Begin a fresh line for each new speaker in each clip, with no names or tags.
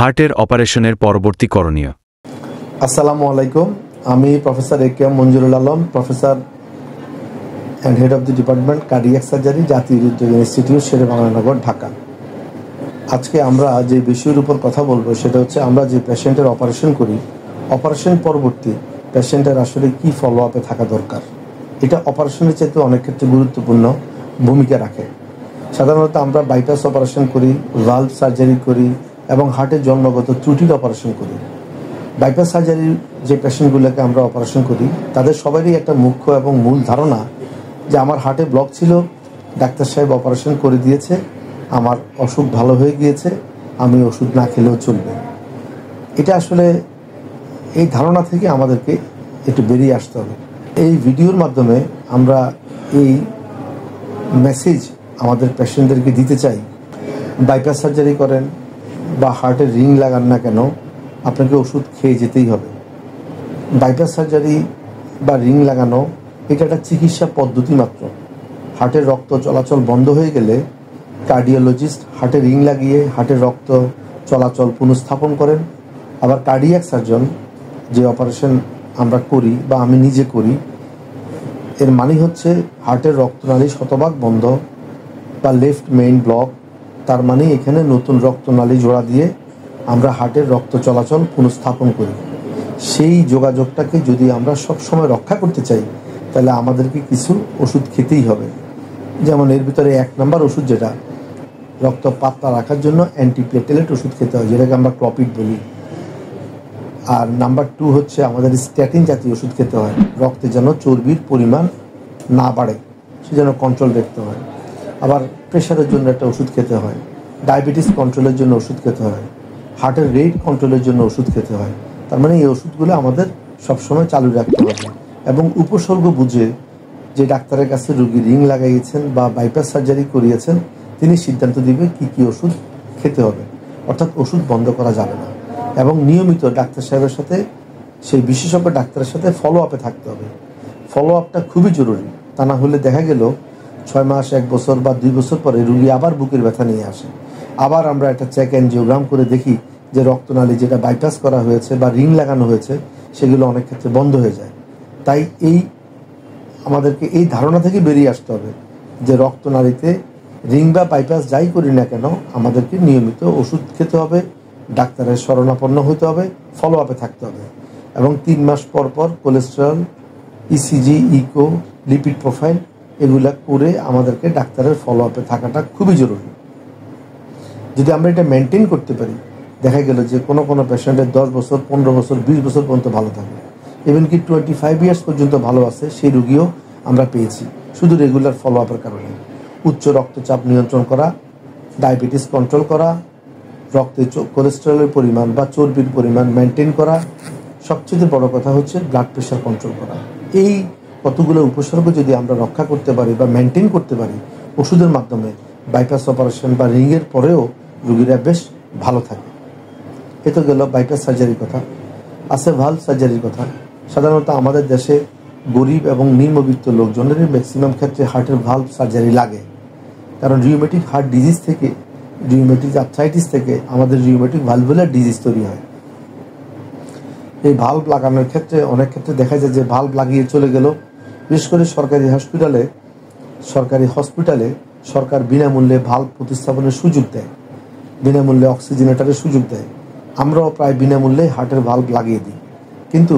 হার্টের অপারেশনের পরবর্তী করণীয়।
আসসালামু আলাইকুম, আমি professor A K M. Manjurul Alam, professor and head of the department cardiac surgery, জাতীয় হৃদরোগ ইনস্টিটিউট, শেরেবাংলানগর, ঢাকা। আজকে আমরা যে বিষয়ের উপর কথা বলবো সেটা হচ্ছে আমরা যে পেশেন্টের অপারেশন করি, অপারেশন পরবর্তী পেশেন্টের আসলে কী ফলো আপে থাকা দরকার। এটা অপারেশনের চাইতে অনেক ক্ষেত্রে গুরুত্বপূর্ণ ভূমিকা রাখে। সাধারণত আমরা বাইপাস অপারেশন করি, ভালভ সার্জারি করি এবং হার্টের জন্মগত ত্রুটির অপারেশন করি। বাইপাস সার্জারির যে পেশেন্টগুলোকে আমরা অপারেশন করি তাদের সবারই একটা মুখ্য এবং মূল ধারণা যে আমার হার্টে ব্লক ছিল, ডাক্তার সাহেব অপারেশন করে দিয়েছে, আমার অসুখ ভালো হয়ে গিয়েছে, আমি ওষুধ না খেলেও চলবে। এটা আসলে এই ধারণা থেকে আমাদেরকে একটু বেরিয়ে আসতে হবে। এই ভিডিওর মাধ্যমে আমরা এই মেসেজ আমাদের পেশেন্টদেরকে দিতে চাই, বাইপাস সার্জারি করেন বা হার্টের রিং লাগান না কেন, আপনাকে ওষুধ খেয়ে যেতেই হবে। বাইপাস সার্জারি বা রিং লাগানো এটা একটা চিকিৎসা পদ্ধতি মাত্র। হার্টের রক্ত চলাচল বন্ধ হয়ে গেলে কার্ডিওলজিস্ট হার্টে রিং লাগিয়ে হার্টের রক্ত চলাচল পুনঃস্থাপন করেন। আবার কার্ডিয়াক সার্জন যে অপারেশন আমরা করি বা আমি নিজে করি, এর মানে হচ্ছে হার্টের রক্তনালী শতভাগ বন্ধ বা লেফট মেইন ব্লক। তার মানে এখানে নতুন রক্তনালী জোড়া দিয়ে আমরা হার্টের রক্ত চলাচল পুনঃস্থাপন করি। সেই যোগাযোগটাকে যদি আমরা সবসময় রক্ষা করতে চাই তাহলে আমাদেরকে কিছু ওষুধ খেতেই হবে। যেমন এর ভিতরে 1 নম্বর ওষুধ যেটা রক্ত পাতলা রাখার জন্য অ্যান্টিপ্লেটেলেট ওষুধ খেতে হয়, যেটাকে আমরা ক্লপিড বলি। আর নাম্বার 2 হচ্ছে আমাদের স্ট্যাটিন জাতীয় ওষুধ খেতে হয়, রক্তে যেন চর্বির পরিমাণ না বাড়ে, সে যেন কন্ট্রোল রাখতে হয়। আবার প্রেশারের জন্য একটা ওষুধ খেতে হয়, ডায়াবেটিস কন্ট্রোলের জন্য ওষুধ খেতে হয়, হার্টের রেট কন্ট্রোলের জন্য ওষুধ খেতে হয়। তার মানে এই ওষুধগুলো আমাদের সবসময় চালু রাখতে হবে এবং উপসর্গ বুঝে যে ডাক্তারের কাছে রোগী রিং লাগাইয়েছেন বা বাইপাস সার্জারি করিয়েছেন তিনি সিদ্ধান্ত দিবে কি কি ওষুধ খেতে হবে। অর্থাৎ ওষুধ বন্ধ করা যাবে না এবং নিয়মিত ডাক্তার সাহেবের সাথে, সেই বিশেষজ্ঞ ডাক্তারের সাথে ফলো আপে থাকতে হবে। ফলো আপটা খুবই জরুরি। তা না হলে দেখা গেল 6 মাস, 1 বছর বা 2 বছর পরে রুগী আবার বুকের ব্যথা নিয়ে আসে। আবার আমরা একটা চেক অ্যানজিওগ্রাম করে দেখি যে রক্তনালী যেটা বাইপাস করা হয়েছে বা রিং লাগানো হয়েছে সেগুলো অনেক ক্ষেত্রে বন্ধ হয়ে যায়। তাই আমাদেরকে এই ধারণা থেকে বেরিয়ে আসতে হবে যে রক্তনালীতে রিং বা বাইপাস যাই করি না কেন আমাদেরকে নিয়মিত ওষুধ খেতে হবে, ডাক্তারের শরণাপন্ন হতে হবে, ফলো আপে থাকতে হবে এবং 3 মাস পর পর cholesterol, ECG, echo, lipid profile এগুলা করে আমাদেরকে ডাক্তারের ফলো আপে থাকাটা খুবই জরুরি। যদি আমরা এটা মেনটেন করতে পারি, দেখা গেল যে কোনো পেশেন্টের 10 বছর, 15 বছর, 20 বছর পর্যন্ত ভালো থাকে, ইভেন কি 25 ইয়ার্স পর্যন্ত ভালো আছে, সেই রুগীও আমরা পেয়েছি শুধু রেগুলার ফলো আপের কারণে। উচ্চ রক্তচাপ নিয়ন্ত্রণ করা, ডায়াবেটিস কন্ট্রোল করা, রক্তে কোলেস্টেরলের পরিমাণ বা চর্বির পরিমাণ মেনটেন করা, সবচেয়ে বড় কথা হচ্ছে ব্লাড প্রেশার কন্ট্রোল করা। এই কতগুলো উপসর্গ যদি আমরা রক্ষা করতে পারি বা মেনটেন করতে পারি ওষুধের মাধ্যমে, বাইপাস অপারেশন বা রিংয়ের পরেও রুগীরা বেশ ভালো থাকে। এ তো গেল বাইপাস সার্জারির কথা। আছে ভালভ সার্জারির কথা। সাধারণত আমাদের দেশে গরিব এবং নিম্নবিত্ত লোকজনেরই ম্যাক্সিমাম ক্ষেত্রে হার্টের ভালভ সার্জারি লাগে, কারণ রিউমেটিক হার্ট ডিজিজ থেকে, রিউমেটিক আর্থ্রাইটিস থেকে আমাদের রিউমেটিক ভালভুলার ডিজিজ তৈরি হয়। এই ভালভ লাগানোর ক্ষেত্রে অনেক ক্ষেত্রে দেখা যায় যে ভালভ লাগিয়ে চলে গেল। বিশেষ করে সরকারি হসপিটালে সরকার বিনামূল্যে ভালভ প্রতিস্থাপনের সুযোগ দেয়, বিনামূল্যে অক্সিজেনেটরের সুযোগ দেয়। আমরাও প্রায় বিনামূল্যে হার্টের ভালভ লাগিয়ে দিই। কিন্তু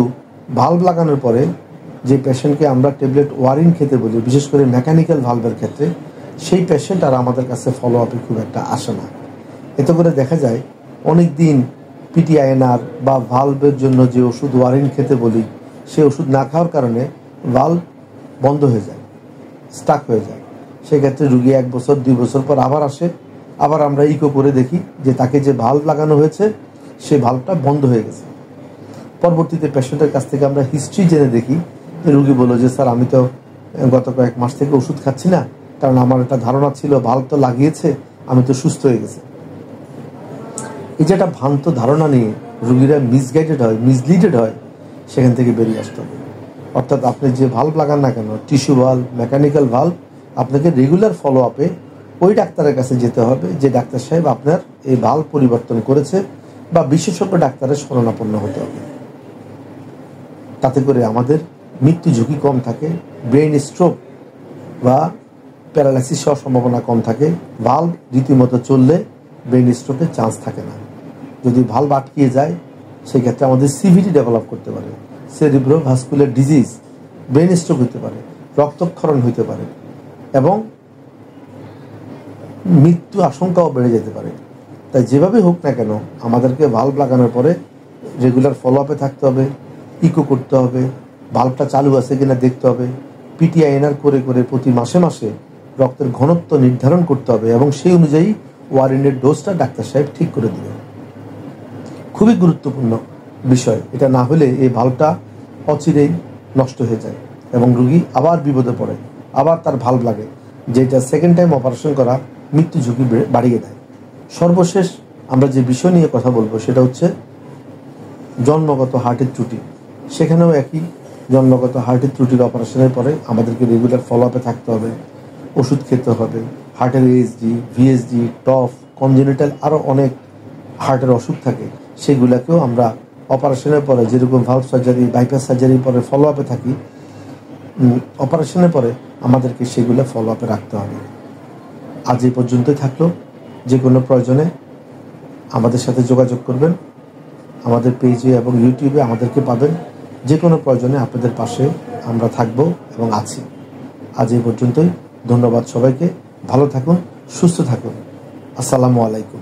ভালভ লাগানোর পরে যে পেশেন্টকে আমরা ট্যাবলেট ওয়ারিং খেতে বলি, বিশেষ করে মেকানিক্যাল ভালভের ক্ষেত্রে, সেই পেশেন্ট আর আমাদের কাছে ফলো আপে খুব একটা আসে না। এতে করে দেখা যায় অনেক দিন পিটিআইএনআর বা ভালভের জন্য যে ওষুধ ওয়ারিং খেতে বলি সেই ওষুধ না খাওয়ার কারণে ভালভ বন্ধ হয়ে যায়, স্টাক হয়ে যায়। সেক্ষেত্রে রুগী 1 বছর, 2 বছর পর আবার আসে, আবার আমরা ইকো করে দেখি যে তাকে যে ভালভ লাগানো হয়েছে সেই ভালভটা বন্ধ হয়ে গেছে। পরবর্তীতে পেশেন্টের কাছ থেকে আমরা হিস্ট্রি জেনে দেখি যে রুগী বলল যে স্যার আমি তো গত কয়েক মাস থেকে ওষুধ খাচ্ছি না, কারণ আমার একটা ধারণা ছিল ভালভ তো লাগিয়েছে, আমি তো সুস্থ হয়ে গেছে। এই যে একটা ভ্রান্ত ধারণা নিয়ে রুগীরা মিসলিডেড হয়, সেখান থেকে বেরিয়ে আসতে হবে। অর্থাৎ আপনি যে ভালভ লাগান না কেন, টিস্যু ভালভ, মেকানিক্যাল ভালভ, আপনাকে রেগুলার ফলো আপে ওই ডাক্তারের কাছে যেতে হবে যে ডাক্তার সাহেব আপনার এই ভালভ পরিবর্তন করেছে বা বিশেষজ্ঞ ডাক্তারের শরণাপন্ন হতে হবে। তাতে করে আমাদের মৃত্যু ঝুঁকি কম থাকে, ব্রেন স্ট্রোক বা প্যারালাইসিস হওয়ার সম্ভাবনা কম থাকে। ভাল্ব রীতিমতো চললে ব্রেন স্ট্রোকের চান্স থাকে না। যদি ভাল্ব আটকিয়ে যায় সেক্ষেত্রে আমাদের সিভিটি ডেভেলপ করতে পারে, সেরিব্রোভাস্কুলার ডিজিজ, ব্রেন স্ট্রোক হতে পারে, রক্তক্ষরণ হতে পারে এবং মৃত্যু আশঙ্কাও বেড়ে যেতে পারে। তাই যেভাবে হোক না কেন আমাদেরকে ভাল্ব লাগানোর পরে রেগুলার ফলো আপে থাকতে হবে, ইকো করতে হবে, ভাল্বটা চালু আছে কিনা দেখতে হবে, পিটিআইএনআর করে করে প্রতি মাসে মাসে রক্তের ঘনত্ব নির্ধারণ করতে হবে এবং সেই অনুযায়ী ওয়ারেন্টের ডোজটা ডাক্তার সাহেব ঠিক করে দেবেন। খুবই গুরুত্বপূর্ণ বিষয়। এটা না হলে এই ভাল্বটা অচিরেই নষ্ট হয়ে যায় এবং রোগী আবার বিপদে পড়ে, আবার তার ভাল্ব লাগে, যেটা সেকেন্ড টাইম অপারেশন করা মৃত্যু ঝুঁকি বাড়িয়ে দেয়। সর্বশেষ আমরা যে বিষয় নিয়ে কথা বলবো সেটা হচ্ছে জন্মগত হার্টের ত্রুটি। সেখানেও একই, জন্মগত হার্টের ত্রুটির অপারেশনের পরে আমাদেরকে রেগুলার ফলো আপে থাকতে হবে, ওষুধ খেতে হবে। হার্টের এএসডি, ভিএসডি, টফ, কনজেনিটাল আরও অনেক হার্টের অসুখ থাকে, সেগুলোকেও আমরা অপারেশনের পরে যেরকম ভালভ সার্জারি, বাইপাস সার্জারির পরে ফলো আপে থাকি, অপারেশনের পরে আমাদেরকে সেগুলো ফলো আপে রাখতে হবে। আজ এই পর্যন্তই থাকলো। যে কোনো প্রয়োজনে আমাদের সাথে যোগাযোগ করবেন। আমাদের পেজে এবং ইউটিউবে আমাদেরকে পাবেন। যে কোনো প্রয়োজনে আপনাদের পাশে আমরা থাকব এবং আছি। আজ এই পর্যন্তই। ধন্যবাদ সবাইকে। ভালো থাকুন, সুস্থ থাকুন। আসসালামু আলাইকুম।